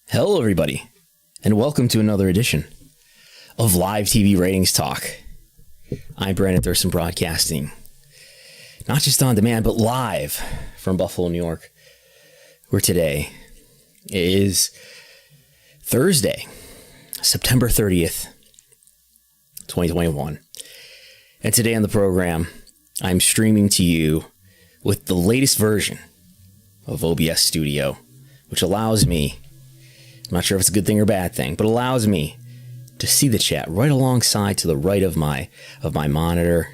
Hello, everybody, and welcome to another edition of Live TV Ratings Talk. I'm Brandon Thurston, broadcasting not just on demand, but live from Buffalo, New York, where today is Thursday, September 30th, 2021. And today on the program, I'm streaming to you with the latest version of OBS Studio, which allows me, I'm not sure if it's a good thing or bad thing, but allows me to see the chat right alongside to the right of my monitor,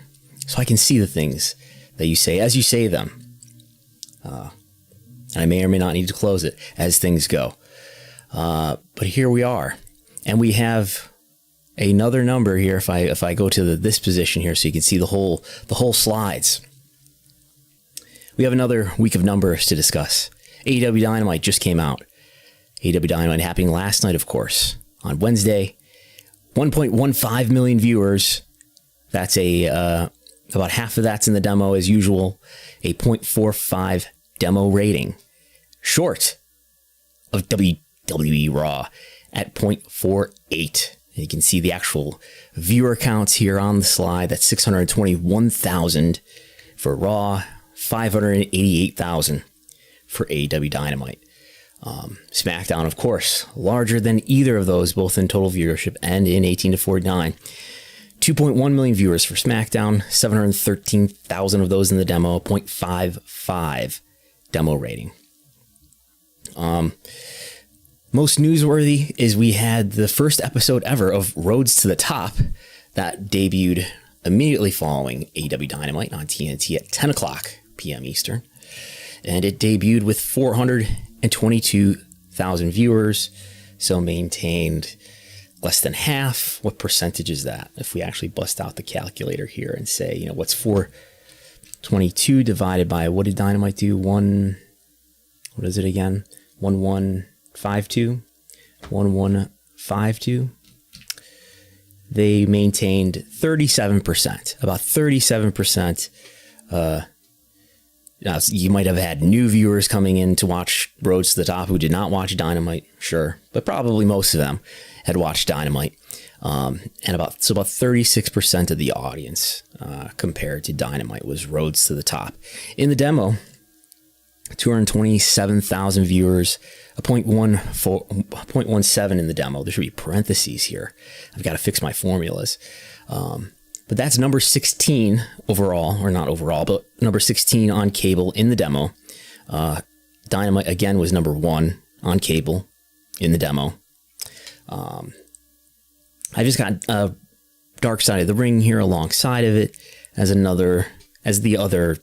so I can see the things that you say as you say them. And I may or may not need to close it as things go. But here we are, and we have another number here. If I go to this position here, so you can see the whole slides. We have another week of numbers to discuss. AEW Dynamite just came out. AEW Dynamite happening last night, of course, on Wednesday. 1.15 million viewers. That's about half of that's in the demo as usual. A 0.45 demo rating, short of WWE Raw at 0.48. And you can see the actual viewer counts here on the slide. That's 621,000 for Raw, 588,000 for AEW Dynamite. Smackdown, of course, larger than either of those, both in total viewership and in 18 to 49. 2.1 million viewers for Smackdown, 713,000 of those in the demo, 0.55 demo rating. Most newsworthy is we had the first episode ever of Rhodes to the Top that debuted immediately following AEW Dynamite on TNT at 10 o'clock p.m. Eastern. And it debuted with 422,000 viewers, so maintained less than half. What percentage is that? If we actually bust out the calculator here and say, what's 422 divided by, what did Dynamite do? What is it again? 1152? 1152? They maintained 37%, about 37%. Now, you might have had new viewers coming in to watch Rhodes to the Top who did not watch Dynamite, sure, but probably most of them had watched Dynamite, and about 36% of the audience compared to Dynamite was Rhodes to the Top. In the demo, 227,000 viewers, a 0.17 in the demo. There should be parentheses here. I've got to fix my formulas. But that's number 16 overall, or not overall, but number 16 on cable in the demo. Dynamite, again, was number 1 on cable in the demo. I just got Dark Side of the Ring here alongside of it as the other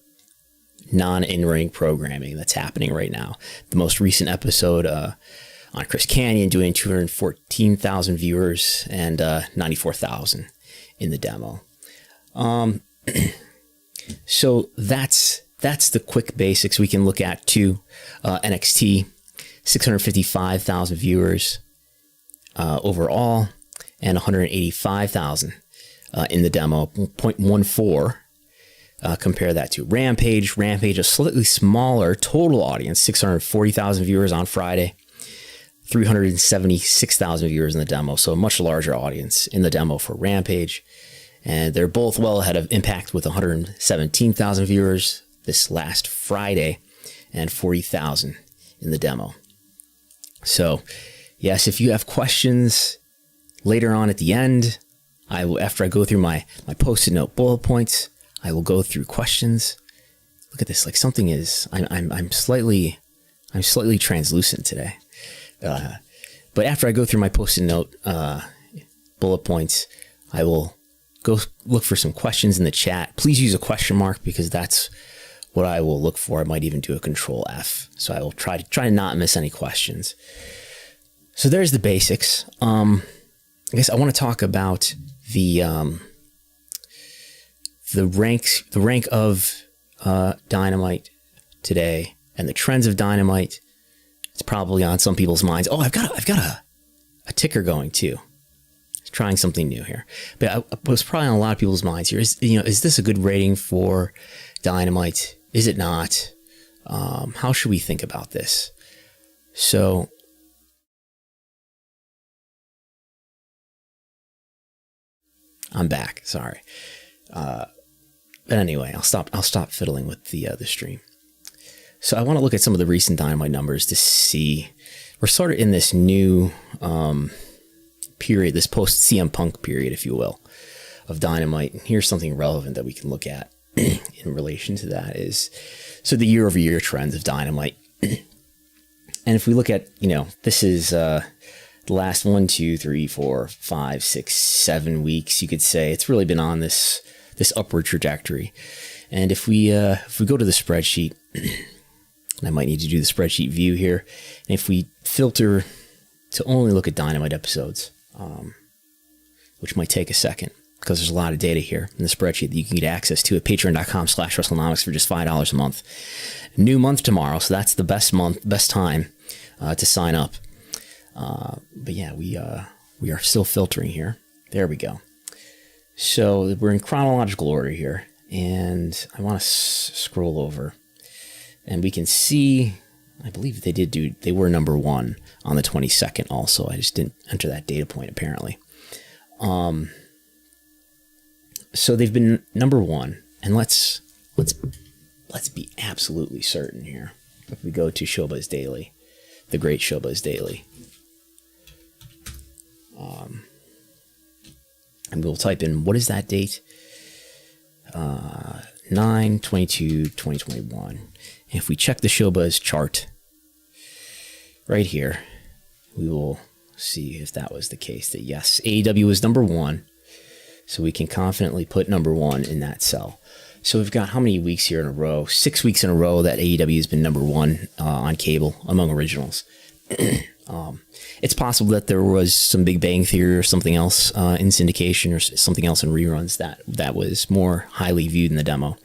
non-in-ring programming that's happening right now. The most recent episode on Chris Kanyon doing 214,000 viewers and 94,000 in the demo. So that's the quick basics we can look at too. NXT, 655,000 viewers overall, and 185,000 in the demo, 0.14. Compare that to Rampage. Rampage, a slightly smaller total audience, 640,000 viewers on Friday, 376,000 viewers in the demo, so a much larger audience in the demo for Rampage. And they're both well ahead of Impact with 117,000 viewers this last Friday and 40,000 in the demo. So, yes, if you have questions later on at the end, after I go through my Post-it note bullet points, I will go through questions. Look at this, like something is, I'm slightly translucent today. But after I go through my Post-it note bullet points, I will go look for some questions in the chat. Please use a question mark because that's what I will look for. I might even do a Control F. So I will try to not miss any questions. So there's the basics. I guess I want to talk about the rank of Dynamite today and the trends of Dynamite. It's probably on some people's minds. Oh, I've got a ticker going too. Trying something new here, but it was probably on a lot of people's minds here. Is this a good rating for Dynamite? Is it not? How should we think about this? So I'm back. Sorry. But anyway, I'll stop fiddling with the stream. So I want to look at some of the recent Dynamite numbers to see. We're sort of in this new period, this post CM Punk period, if you will, of Dynamite. And here's something relevant that we can look at in relation to that is, so the year-over-year trends of Dynamite. And if we look at, this is the last 1, 2, 3, 4, 5, 6, 7 weeks, you could say it's really been on this upward trajectory. And if we go to the spreadsheet, I might need to do the spreadsheet view here, and if we filter to only look at Dynamite episodes, which might take a second because there's a lot of data here in the spreadsheet that you can get access to at patreon.com/Wrestlenomics for just $5 a month. New month tomorrow, so that's the best time to sign up. But yeah, we are still filtering here. There we go. So we're in chronological order here, and I want to scroll over, and we can see, I believe they were number 1 on the 22nd also. I just didn't enter that data point apparently. So they've been number 1, and let's be absolutely certain here. If we go to Showbuzz Daily, the great Showbuzz Daily, and we'll type in, what is that date? 9/22/2021. And if we check the Showbuzz chart right here, we will see if that was the case, that yes, AEW was number 1. So we can confidently put number 1 in that cell. So we've got how many weeks here in a row? 6 weeks in a row that AEW has been number 1 on cable among originals. It's possible that there was some Big Bang Theory or something else in syndication or something else in reruns that was more highly viewed in the demo.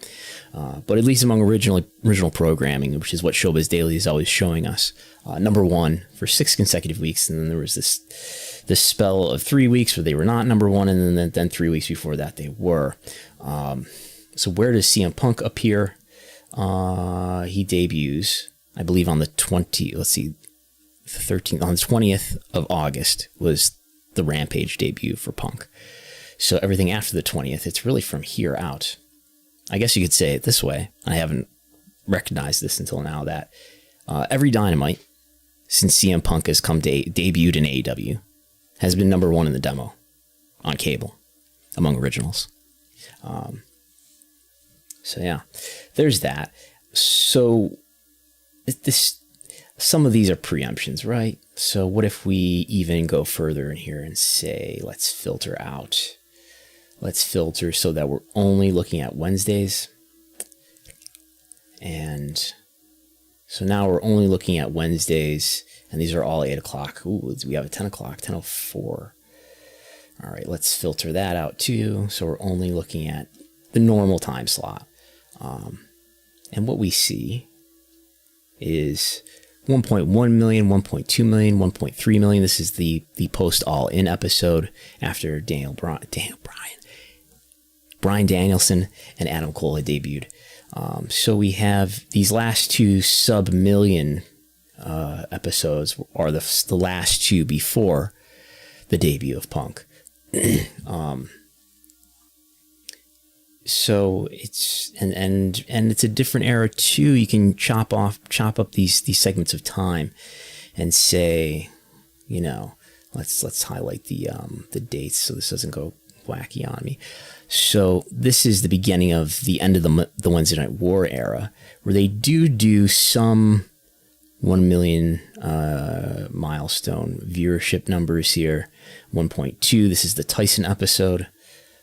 But at least among original programming, which is what Showbiz Daily is always showing us, number 1 for 6 consecutive weeks. And then there was this spell of 3 weeks where they were not number 1, and then 3 weeks before that they were. So where does CM Punk appear? He debuts, I believe, on the 13th, on the 20th of August was the Rampage debut for Punk. So everything after the 20th, it's really from here out. I guess you could say it this way. I haven't recognized this until now, that every Dynamite since CM Punk has debuted in AEW has been number 1 in the demo on cable among originals. So yeah, there's that. So some of these are preemptions, right? So what if we even go further in here and say, let's filter out. Let's filter so that we're only looking at Wednesdays. And so now we're only looking at Wednesdays, and these are all 8 o'clock. Ooh, we have a 10 o'clock, 10:04. All right, let's filter that out too. So we're only looking at the normal time slot. And what we see is 1.1 million, 1.2 million, 1.3 million. This is the post all-in episode after Bryan Danielson and Adam Cole had debuted. So we have these last 2 sub-million episodes are the last 2 before the debut of Punk. So it's and it's a different era too. You can chop up these segments of time and say, let's highlight the dates so this doesn't go wacky on me. So this is the beginning of the end of the Wednesday Night War era, where they do some 1 million milestone viewership numbers here. 1.2. This is the Tyson episode.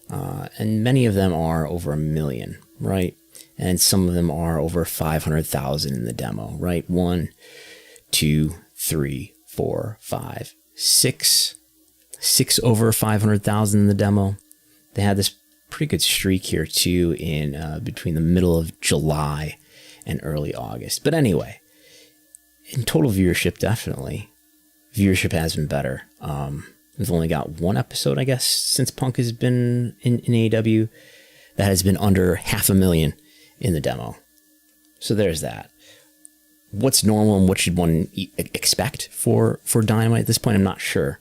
And many of them are over 1 million, right? And some of them are over 500,000 in the demo, right? 1, 2, 3, 4, 5, 6. 6 over 500,000 in the demo. They had this pretty good streak here too in between the middle of July and early August. But anyway, in total viewership, definitely viewership has been better. We've only got 1 episode, I guess, since Punk has been in AEW that has been under 500,000 in the demo. So there's that. What's normal and what should one expect for Dynamite at this point? I'm not sure.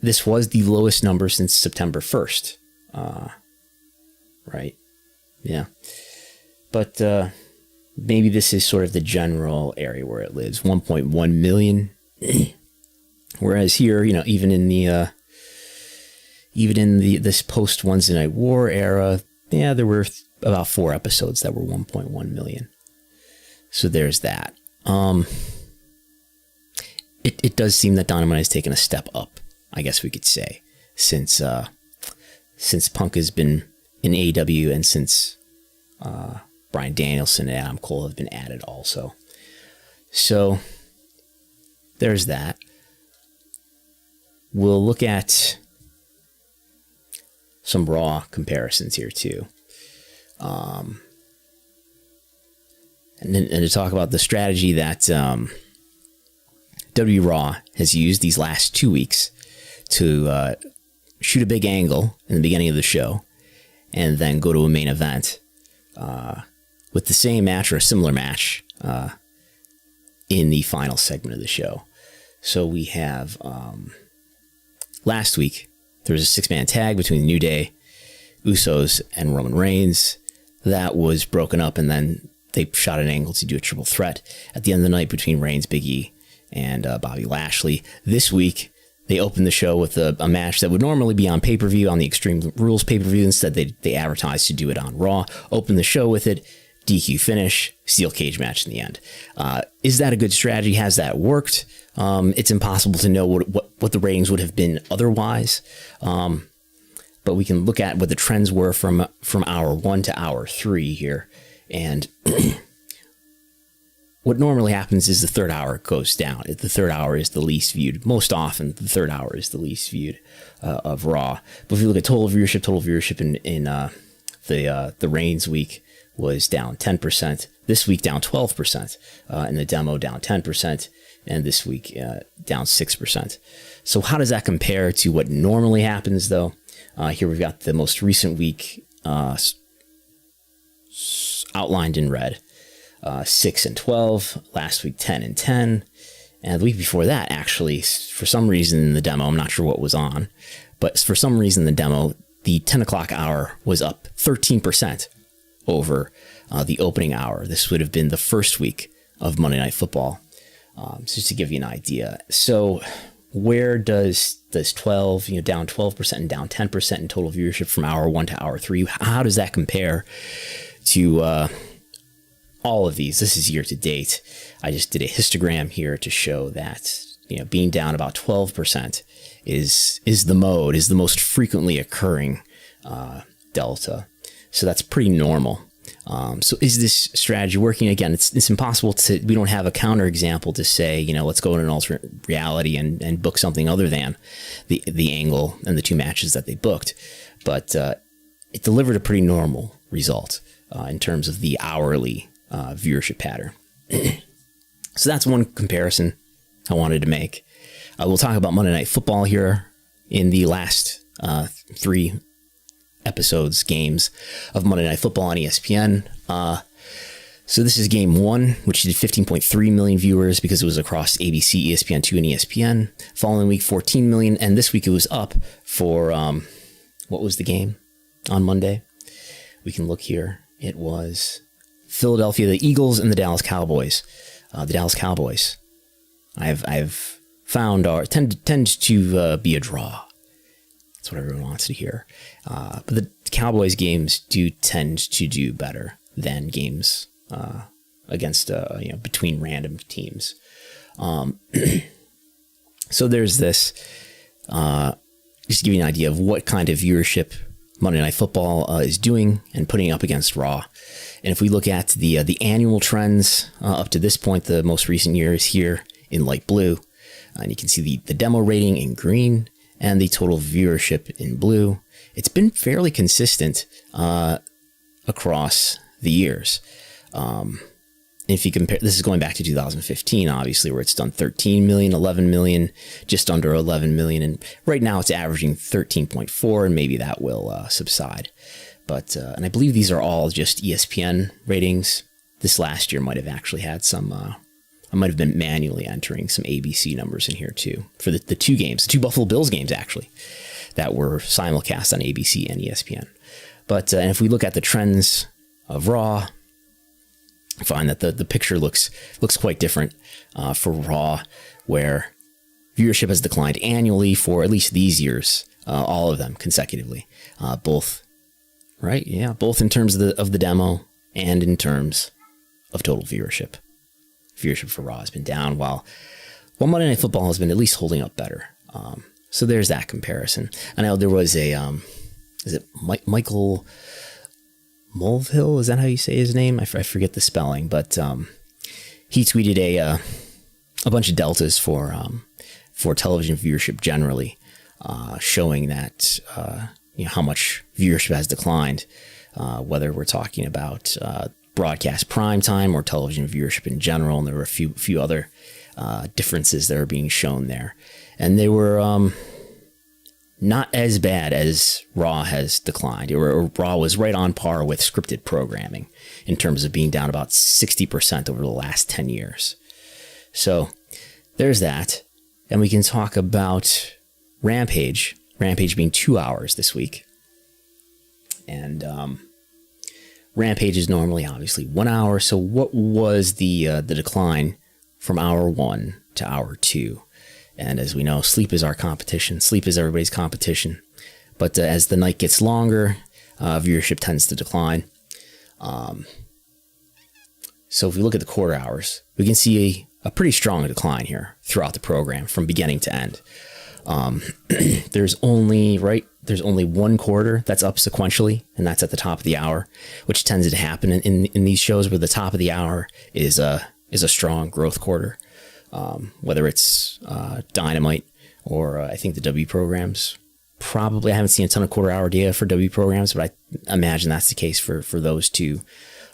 this was the lowest number since September 1st. Right? Yeah. But maybe this is sort of the general area where it lives, 1.1 million. Whereas here, even in this post Wednesday Night War era, there were about 4 episodes that were 1.1 million. So there's that. It does seem that Dynamite has taken a step up, I guess we could say, since Punk has been in AEW and since Bryan Danielson and Adam Cole have been added also. So there's that. We'll look at some Raw comparisons here too. And to talk about the strategy that WWE Raw has used these last 2 weeks to shoot a big angle in the beginning of the show and then go to a main event with the same match or a similar match in the final segment of the show. So we have last week, there was a 6-man tag between the New Day, Usos, and Roman Reigns. That was broken up, and then they shot an angle to do a triple threat at the end of the night between Reigns, Big E, and Bobby Lashley. This week, they opened the show with a match that would normally be on pay-per-view, on the Extreme Rules pay-per-view. Instead, they advertised to do it on Raw. Opened the show with it, DQ finish, steel cage match in the end. Is that a good strategy? Has that worked? It's impossible to know what the ratings would have been otherwise. But we can look at what the trends were from hour 1 to hour 3 here. And what normally happens is the third hour goes down. The third hour is the least viewed. Most often, the third hour is the least viewed of Raw. But if you look at total viewership in the Reigns week was down 10%. This week down 12%. In the demo down 10%. And this week down 6%. So how does that compare to what normally happens, though? Here we've got the most recent week outlined in red. 6 and 12. Last week 10 and 10. And the week before that, actually, for some reason in the demo, I'm not sure what was on, but for some reason in the demo, the 10 o'clock hour was up 13% over the opening hour. This would have been the first week of Monday Night Football. Just to give you an idea. So where does 12, down 12% and down 10% in total viewership from hour 1 to hour 3, how does that compare to all of these? This is year to date. I just did a histogram here to show that, being down about 12% is the most frequently occurring delta. So that's pretty normal. So is this strategy working? Again, it's impossible we don't have a counterexample to say, let's go in an alternate reality and book something other than the angle and the 2 matches that they booked. But it delivered a pretty normal result in terms of the hourly viewership pattern. So that's one comparison I wanted to make. We'll talk about Monday Night Football here in the last 3 episodes, games of Monday Night Football on ESPN. So this is game 1, which did 15.3 million viewers because it was across ABC, ESPN2, and ESPN. Following week, 14 million. And this week it was up for, what was the game on Monday? We can look here. It was Philadelphia, the Eagles, and the Dallas Cowboys. The Dallas Cowboys, I've found tend to be a draw. That's what everyone wants to hear. But the Cowboys games do tend to do better than games against between random teams. So there's this. Just to give you an idea of what kind of viewership Monday Night Football is doing and putting up against Raw. And if we look at the annual trends up to this point, the most recent year is here in light blue, and you can see the demo rating in green and the total viewership in blue. It's been fairly consistent across the years. If you compare, this is going back to 2015, obviously, where it's done 13 million, 11 million, just under 11 million. And right now it's averaging 13.4, and maybe that will subside. But, and I believe these are all just ESPN ratings. This last year might have actually had some I might have been manually entering some ABC numbers in here too for the two games, the two Buffalo Bills games actually, that were simulcast on ABC and ESPN. But and if we look at the trends of Raw, I find that the picture looks quite different for Raw, where viewership has declined annually for at least these years, all of them consecutively, both in terms of the demo and in terms of total viewership. Viewership for Raw has been down, while Monday Night Football has been at least holding up better. So there's that comparison. I know there was a, is it Michael Mulvihill? Is that how you say his name? I forget the spelling, but he tweeted a bunch of deltas for television viewership generally, showing that how much viewership has declined, whether we're talking about broadcast prime time or television viewership in general. And there were a few other differences that are being shown there, and they were not as bad as Raw has declined. Or Raw was right on par with scripted programming in terms of being down about 60% over the last 10 years. So there's that. And we can talk about Rampage being 2 hours this week. And Rampage is normally obviously 1 hour. So what was the decline from hour 1 to hour 2? And as we know, sleep is our competition. Sleep is everybody's competition. But as the night gets longer, viewership tends to decline. So if we look at the quarter hours, we can see a pretty strong decline here throughout the program from beginning to end. There's only one quarter that's up sequentially, and that's at the top of the hour, which tends to happen in these shows where the top of the hour is a strong growth quarter. Whether it's Dynamite or I think the W programs. Probably, I haven't seen a ton of quarter hour data for W programs, but I imagine that's the case for those two,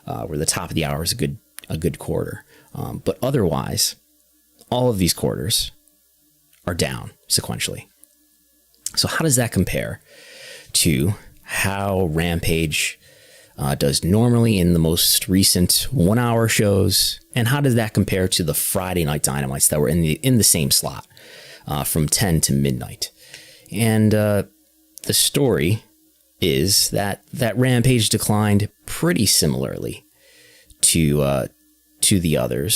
where the top of the hour is a good quarter. But otherwise, all of these quarters are down sequentially. So how does that compare to how Rampage does normally in the most recent 1 hour shows? And how does that compare to the Friday night Dynamites that were in the same slot from 10 to midnight? And the story is that Rampage declined pretty similarly to the other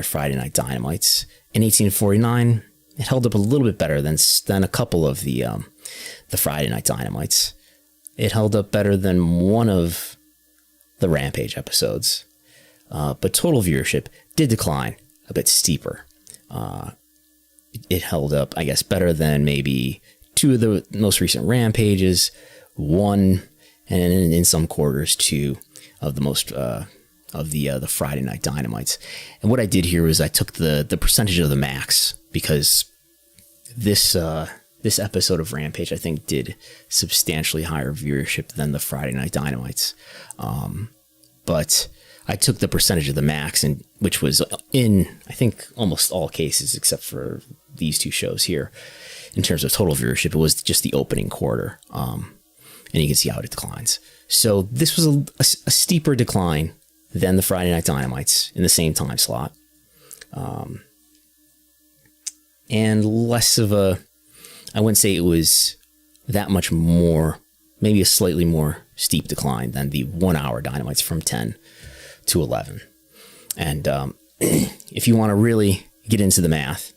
Friday night Dynamites. In 1849, it held up a little bit better than a couple of the Friday night Dynamites. It held up better than one of the Rampage episodes. But total viewership did decline a bit steeper. It held up, I guess, better than maybe two of the most recent Rampages, one, and in some quarters, two of the most of the Friday night Dynamites. And what I did here was I took the percentage of the max, because this episode of Rampage, I think, did substantially higher viewership than the Friday night Dynamites. But I took the percentage of the max, and which was in, I think, almost all cases except for these two shows here. In terms of total viewership, it was just the opening quarter, and you can see how it declines. So this was a steeper decline than the Friday night Dynamites in the same time slot, and less of a, I wouldn't say it was that much more, maybe a slightly more steep decline than the 1 hour Dynamites from 10 to 11. And if you want to really get into the math,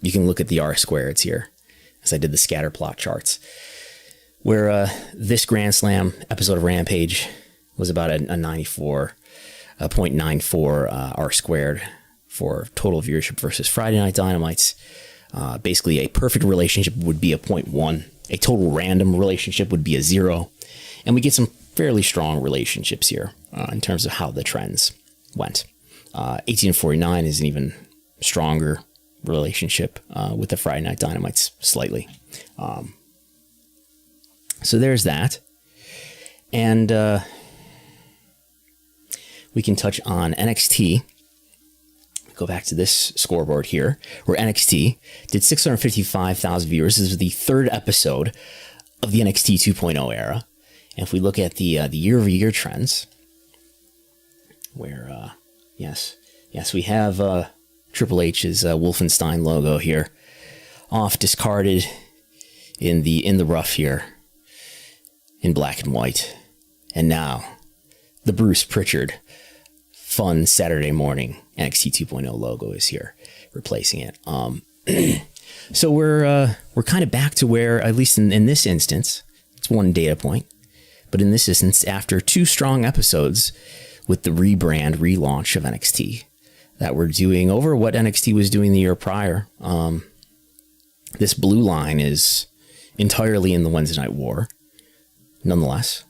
you can look at the R-squareds here, as I did the scatter plot charts, where this Grand Slam episode of Rampage was about a 94.94 R-squared for total viewership versus Friday night Dynamites. Basically, a perfect relationship would be a 0.1. A total random relationship would be a 0. And we get some fairly strong relationships here in terms of how the trends went. 1849 is an even stronger relationship with the Friday night Dynamites slightly. So there's that. And we can touch on NXT. Go back to this scoreboard here, where NXT did 655,000 viewers. This is the third episode of the NXT 2.0 era. And if we look at the year-over-year trends, where, yes, we have Triple H's Wolfenstein logo here, off discarded in the rough here, in black and white. And now, the Bruce Pritchard fun Saturday morning NXT 2.0 logo is here, replacing it. So we're kind of back to where, at least in this instance, it's one data point, but in this instance, after 2 strong episodes with the rebrand, relaunch of NXT that we're doing over what NXT was doing the year prior, this blue line is entirely in the Wednesday Night War. Nonetheless,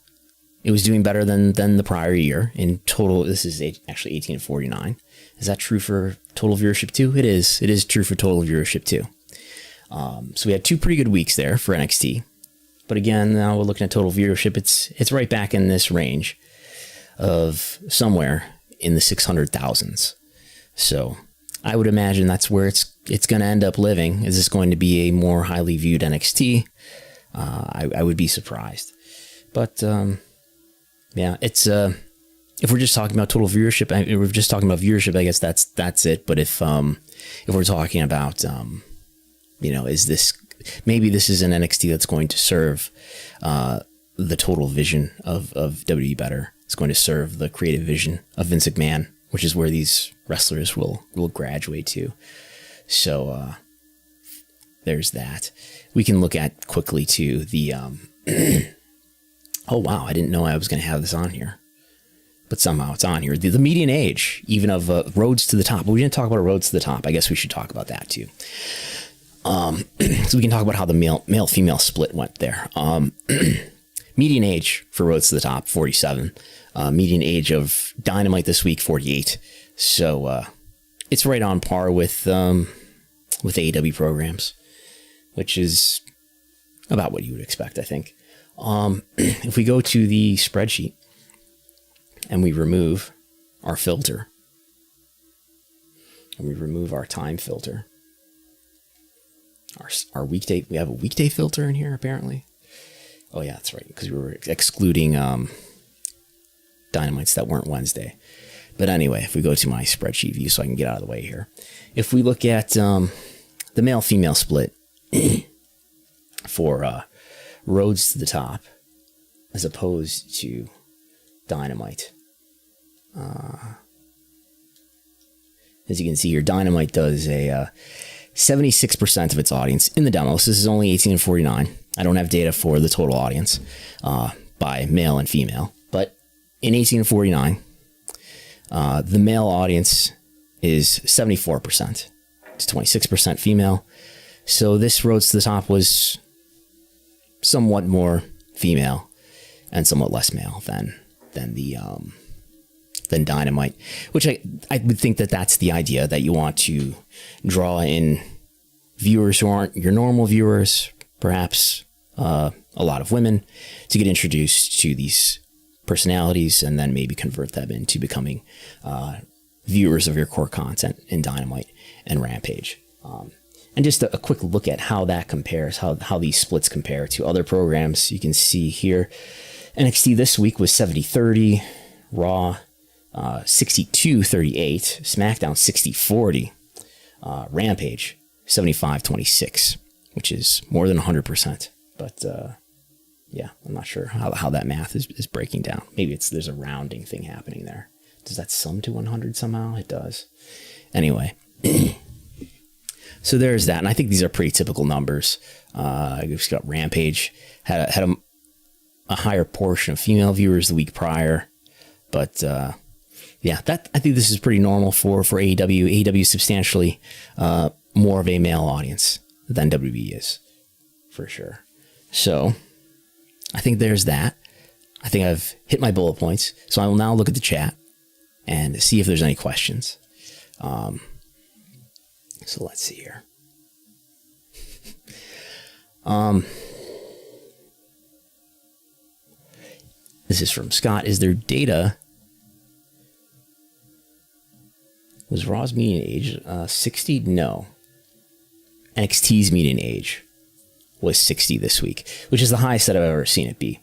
it was doing better than the prior year in total. This is actually 1849. Is that true for total viewership too? It is. It is true for total viewership too. So we had 2 pretty good weeks there for NXT. But again, now we're looking at total viewership. It's right back in this range of somewhere in the 600,000s. So I would imagine that's where it's going to end up living. Is this going to be a more highly viewed NXT? I would be surprised. But yeah, it's if we're just talking about total viewership, if we're just talking about viewership, I guess that's it. But if we're talking about is this, maybe this is an NXT that's going to serve the total vision of WWE better. It's going to serve the creative vision of Vince McMahon, which is where these wrestlers will graduate to. So there's that. We can look at quickly to the oh wow, I didn't know I was going to have this on here, but somehow it's on here. The median age even of Rhodes to the Top. But we didn't talk about Rhodes to the Top. I guess we should talk about that too. So we can talk about how the male-female split went there. Median age for Rhodes to the Top, 47. Median age of Dynamite this week, 48. So it's right on par with AEW programs, which is about what you would expect, I think. If we go to the spreadsheet and we remove our filter, and we remove our time filter, our weekday, we have a weekday filter in here apparently. Oh yeah, that's right, because we were excluding Dynamites that weren't Wednesday. But anyway, if we go to my spreadsheet view so I can get out of the way here. If we look at the male-female split for Rhodes to the Top as opposed to Dynamite. As you can see here, Dynamite does a 76% of its audience in the demos. This is only 18 and 49. I don't have data for the total audience by male and female, but in 18 and 49, the male audience is 74%. It's 26% female. So this Rhodes to the Top was somewhat more female and somewhat less male than Dynamite, which I would think that's the idea, that you want to draw in viewers who aren't your normal viewers, perhaps a lot of women, to get introduced to these personalities and then maybe convert them into becoming viewers of your core content in Dynamite and Rampage. And just a quick look at how that compares, how these splits compare to other programs. You can see here, NXT this week was 70-30, Raw 62-38, SmackDown 60-40, Rampage 75-26, which is more than 100%. But yeah, I'm not sure how that math is breaking down. Maybe there's a rounding thing happening there. Does that sum to 100 somehow? It does. Anyway, so there's that, and I think these are pretty typical numbers. We've got Rampage had a higher portion of female viewers the week prior, but yeah, I think this is pretty normal for AEW. AEW is substantially more of a male audience than WWE is, for sure. So I think there's that. I think I've hit my bullet points. So I will now look at the chat and see if there's any questions. So let's see here. This is from Scott. Is there data? Was Raw's median age 60? No. NXT's median age was 60 this week, which is the highest that I've ever seen it be.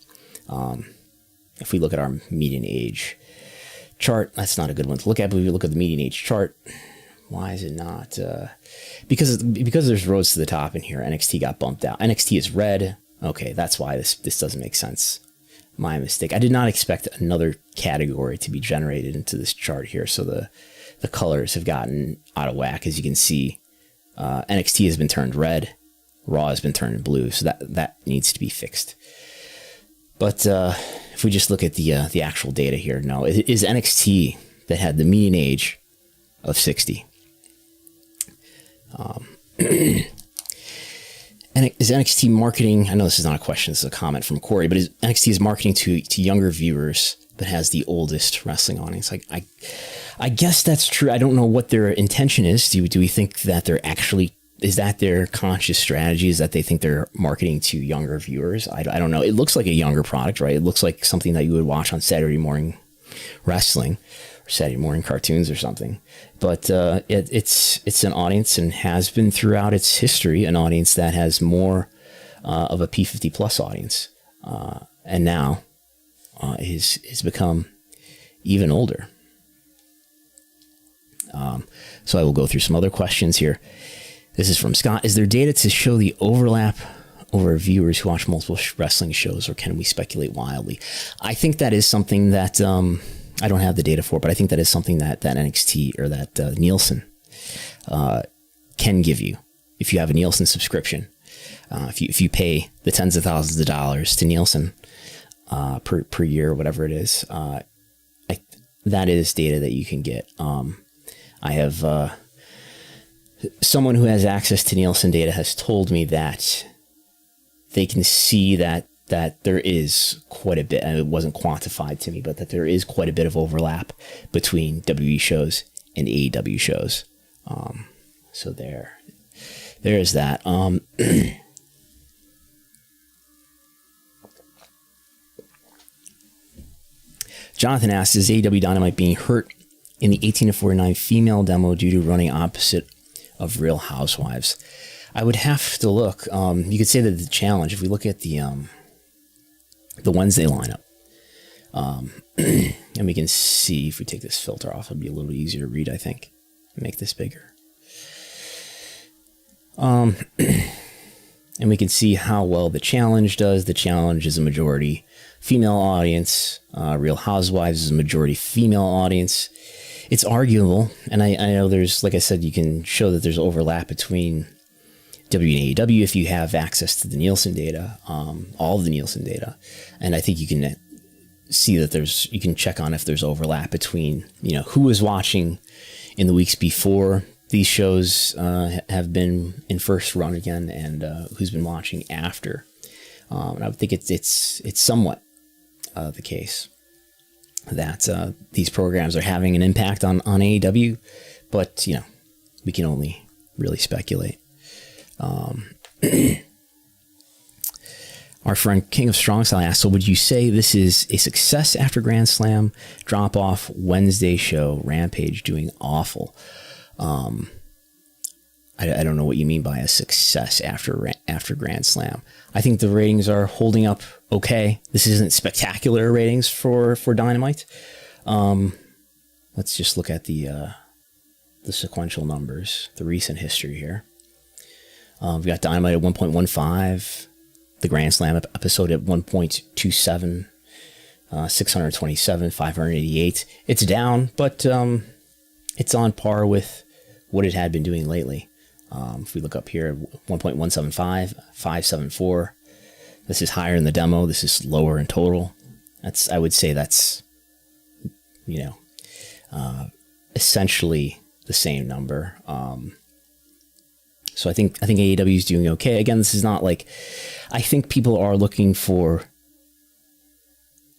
If we look at our median age chart, that's not a good one to look at, but if we look at the median age chart, Why is it not? Because there's Rhodes to the Top in here. NXT got bumped out. NXT is red. Okay, that's why this doesn't make sense. My mistake. I did not expect another category to be generated into this chart here. So the colors have gotten out of whack. As you can see, NXT has been turned red. Raw has been turned blue. So that needs to be fixed. But if we just look at the actual data here, no, it is NXT that had the median age of 60. And is NXT marketing, I know this is not a question, this is a comment from Corey, but is NXT is marketing to younger viewers, but has the oldest wrestling audience? I guess that's true. I don't know what their intention is. Do we think that they're actually, is that their conscious strategy? Is that they think they're marketing to younger viewers? I don't know. It looks like a younger product, right? It looks like something that you would watch on Saturday morning wrestling, or Saturday morning cartoons or something. But it's an audience, and has been throughout its history, an audience that has more of a P50 plus audience, and now is become even older. So I will go through some other questions here. This is from Scott. Is there data to show the overlap over viewers who watch multiple wrestling shows, or can we speculate wildly? I think that is something that I don't have the data for, but I think that is something that NXT or that Nielsen can give you if you have a Nielsen subscription. If you pay the tens of thousands of dollars to Nielsen per year, whatever it is, that is data that you can get. I have someone who has access to Nielsen data has told me that they can see that there is quite a bit, and it wasn't quantified to me, but that there is quite a bit of overlap between WWE shows and AEW shows. So there is that. Jonathan asks, is AEW Dynamite being hurt in the 18 to 49 female demo due to running opposite of Real Housewives? I would have to look. You could say that the challenge, if we look at the Wednesday lineup, and we can see, if we take this filter off, it'll be a little easier to read, I think. Make this bigger. And we can see how well the challenge does. The challenge is a majority female audience. Real Housewives is a majority female audience. It's arguable, and I know there's, like I said, you can show that there's overlap between WWE and AEW if you have access to the Nielsen data, all of the Nielsen data. And I think you can see that you can check on if there's overlap between, who was watching in the weeks before these shows have been in first run again, and who's been watching after. And I would think it's somewhat the case that these programs are having an impact on AEW, but we can only really speculate. Our friend King of Strong Style asks, so would you say this is a success after Grand Slam? Drop off Wednesday show, Rampage doing awful. I don't know what you mean by a success after Grand Slam. I think the ratings are holding up okay. This isn't spectacular ratings for Dynamite. Let's just look at the sequential numbers, the recent history here. We've got Dynamite at 1.15, the Grand Slam episode at 1.27, 627, 588. It's down, but it's on par with what it had been doing lately. If we look up here, 1.175, 574. This is higher in the demo. This is lower in total. I would say that's, essentially the same number. So I think AEW is doing okay. Again, this is not like, I think people are looking for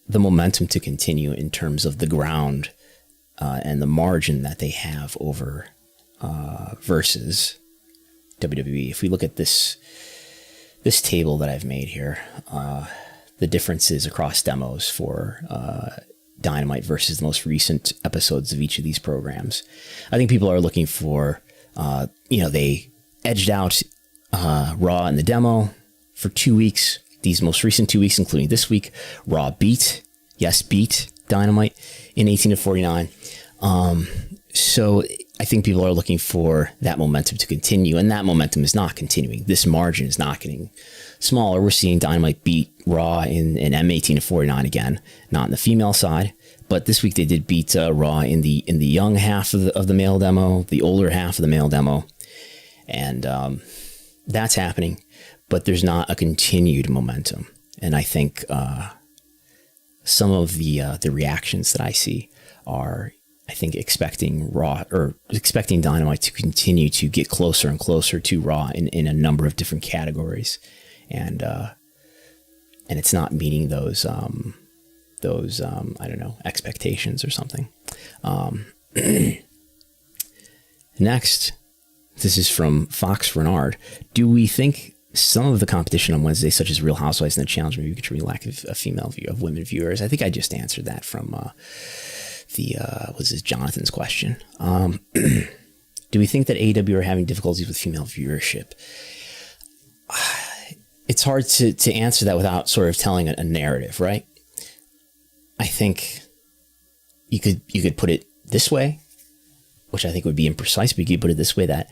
the momentum to continue in terms of the ground and the margin that they have over versus WWE. If we look at this table that I've made here, the differences across demos for Dynamite versus the most recent episodes of each of these programs, I think people are looking for, they edged out Raw in the demo for 2 weeks. These most recent 2 weeks, including this week, Raw beat Dynamite in 18 to 49. So I think people are looking for that momentum to continue, and that momentum is not continuing. This margin is not getting smaller. We're seeing Dynamite beat Raw in M18 to 49 again, not in the female side, but this week they did beat Raw in the young half of the male demo, the older half of the male demo, and that's happening. But there's not a continued momentum, and I think some of the reactions that I see are, I think, expecting Dynamite to continue to get closer and closer to Raw in a number of different categories, and it's not meeting those I don't know, expectations or something. Next, this is from Fox Renard. Do we think some of the competition on Wednesday, such as Real Housewives and the Challenge, maybe contributing lack of women viewers? I think I just answered that from Jonathan's question. Do we think that AEW are having difficulties with female viewership? It's hard to answer that without sort of telling a narrative, right? I think you could put it this way, which I think would be imprecise, but you could put it this way, that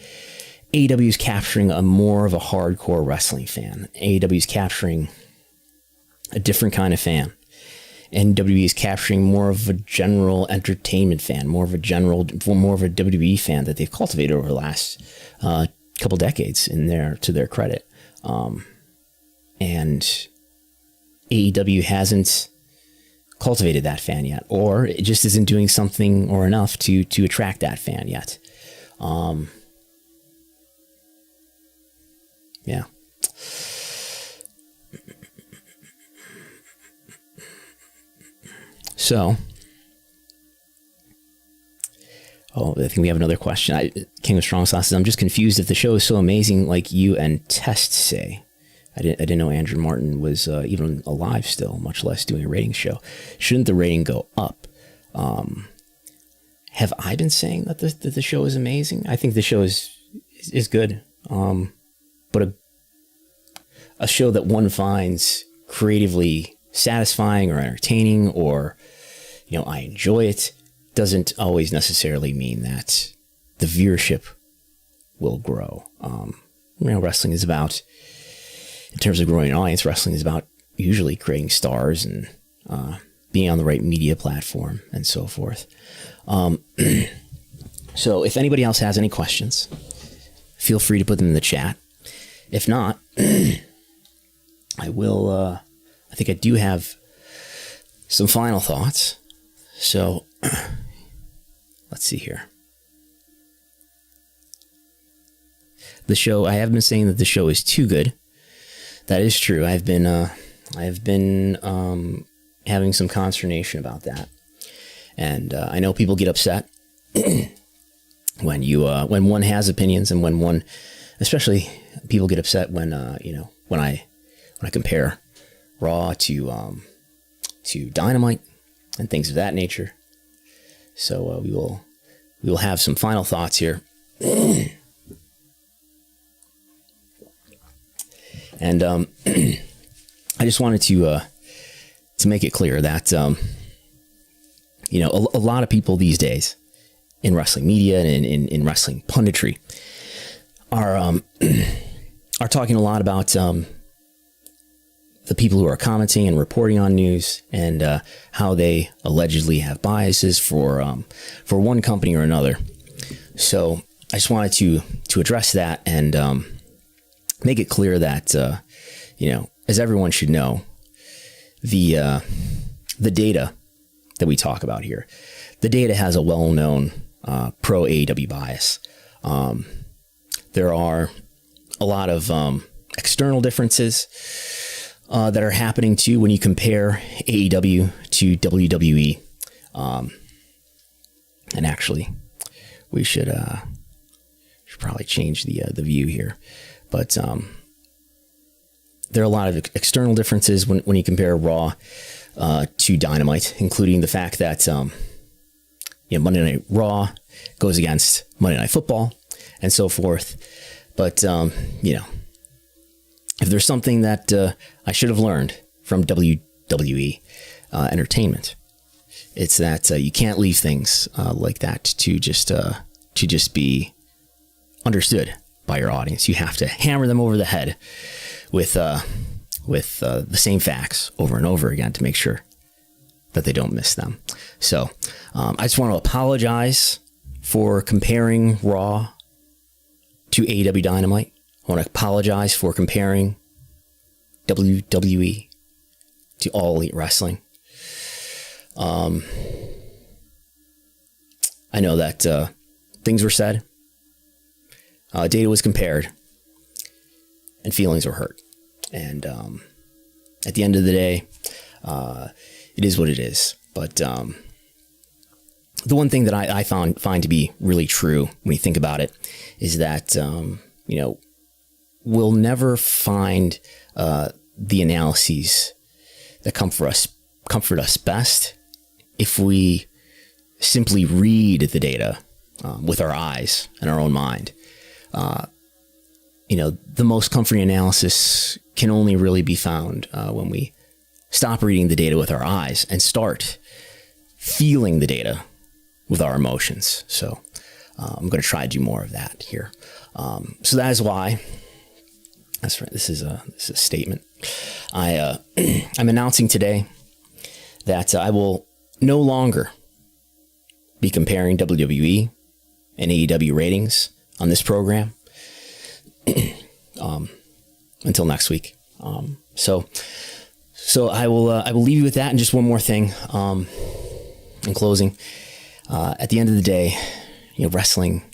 AEW is capturing more of a hardcore wrestling fan. AEW is capturing a different kind of fan. And WWE is capturing more of a general entertainment fan, more of a WWE fan that they've cultivated over the last couple decades to their credit. And AEW hasn't cultivated that fan yet, or it just isn't doing something or enough to attract that fan yet. Yeah. So, I think we have another question. King of Strong Sauce says, I'm just confused if the show is so amazing like you and Test say. I didn't know Andrew Martin was even alive still, much less doing a ratings show. Shouldn't the rating go up? Have I been saying that the show is amazing? I think the show is good. But a show that one finds creatively satisfying or entertaining, or I enjoy it, doesn't always necessarily mean that the viewership will grow. Wrestling is about, in terms of growing an audience, wrestling is about usually creating stars and being on the right media platform and so forth. So if anybody else has any questions, feel free to put them in the chat. If not, I will, I think I do have some final thoughts. So let's see here. The show, I have been saying that the show is too good. That is true. I have been having some consternation about that. And I know people get upset when one has opinions, and when one, especially people get upset when when I compare Raw to Dynamite and things of that nature. So we will have some final thoughts here. And I just wanted to make it clear that a lot of people these days in wrestling media and in wrestling punditry are talking a lot about the people who are commenting and reporting on news, and how they allegedly have biases for one company or another. So I just wanted to address that and make it clear that as everyone should know, the data that we talk about here, the data has a well-known pro AEW bias. There are a lot of external differences that are happening too when you compare AEW to WWE. And actually, we should probably change the view here. But there are a lot of external differences when you compare Raw to Dynamite, including the fact that Monday Night Raw goes against Monday Night Football and so forth. But if there's something that I should have learned from WWE Entertainment, it's that you can't leave things like that to just to just be understood by your audience. You have to hammer them over the head with the same facts over and over again to make sure that they don't miss them. So I just want to apologize for comparing Raw to AEW Dynamite. I want to apologize for comparing WWE to All Elite Wrestling. I know that things were said, data was compared, and feelings were hurt. And at the end of the day, it is what it is. But the one thing that I find to be really true when you think about it is that, we'll never find the analyses that comfort us best if we simply read the data with our eyes and our own mind. The most comforting analysis can only really be found when we stop reading the data with our eyes and start feeling the data with our emotions. So I'm going to try to do more of that here. So that is why. That's right. This is a statement. I'm announcing today that I will no longer be comparing WWE and AEW ratings on this program until next week. So I will leave you with that. And just one more thing in closing. At the end of the day, wrestling,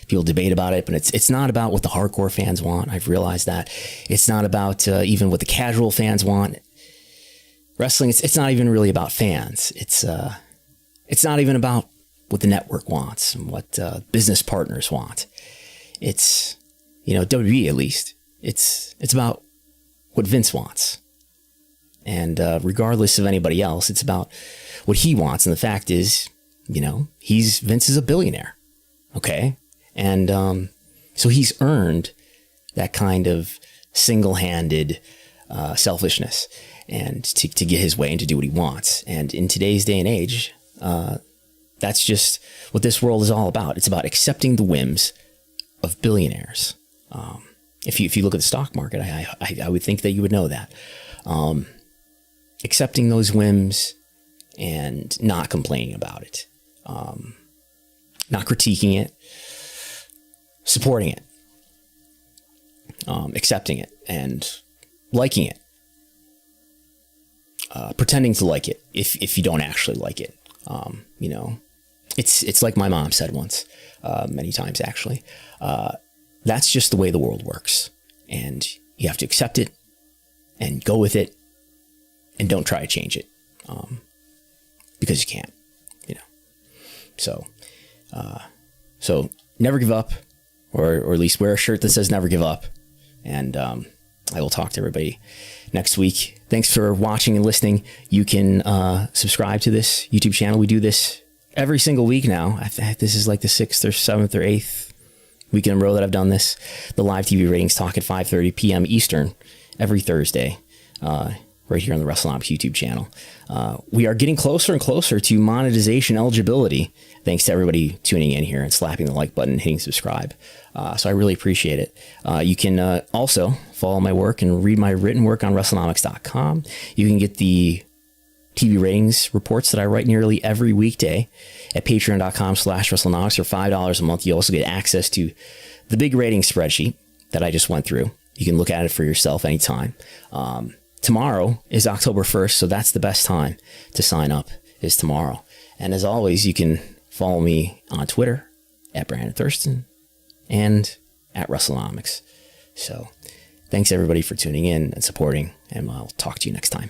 people debate about it, but it's not about what the hardcore fans want. I've realized that. It's not about even what the casual fans want. Wrestling, it's not even really about fans. It's not even about what the network wants and what business partners want. It's, WWE at least. It's about what Vince wants. And regardless of anybody else, it's about what he wants. And the fact is, Vince is a billionaire. Okay? And so he's earned that kind of single-handed selfishness and to get his way and to do what he wants. And in today's day and age, that's just what this world is all about. It's about accepting the whims of billionaires. If you look at the stock market, I would think that you would know that. Accepting those whims and not complaining about it. Not critiquing it. Supporting it. Accepting it and liking it. Pretending to like it if you don't actually like it. It's like my mom said once, many times actually. That's just the way the world works. And you have to accept it and go with it and don't try to change it. Because you can't, So never give up, or at least wear a shirt that says never give up. And I will talk to everybody next week. Thanks for watching and listening. You can subscribe to this YouTube channel. We do this every single week now. This is like the 6th or 7th or 8th week in a row that I've done this. The live TV ratings talk at 5:30 p.m. Eastern every Thursday, right here on the Wrestlenomics YouTube channel. We are getting closer and closer to monetization eligibility, thanks to everybody tuning in here and slapping the like button and hitting subscribe. So I really appreciate it. You can also follow my work and read my written work on Wrestlenomics.com. You can get the TV ratings reports that I write nearly every weekday at patreon.com/Wrestlenomics for $5 a month. You also get access to the big rating spreadsheet that I just went through. You can look at it for yourself anytime. Tomorrow is October 1st, so that's the best time to sign up, is tomorrow. And as always, you can follow me on Twitter at Brandon Thurston and at Wrestlenomics. So thanks everybody for tuning in and supporting, and I'll talk to you next time.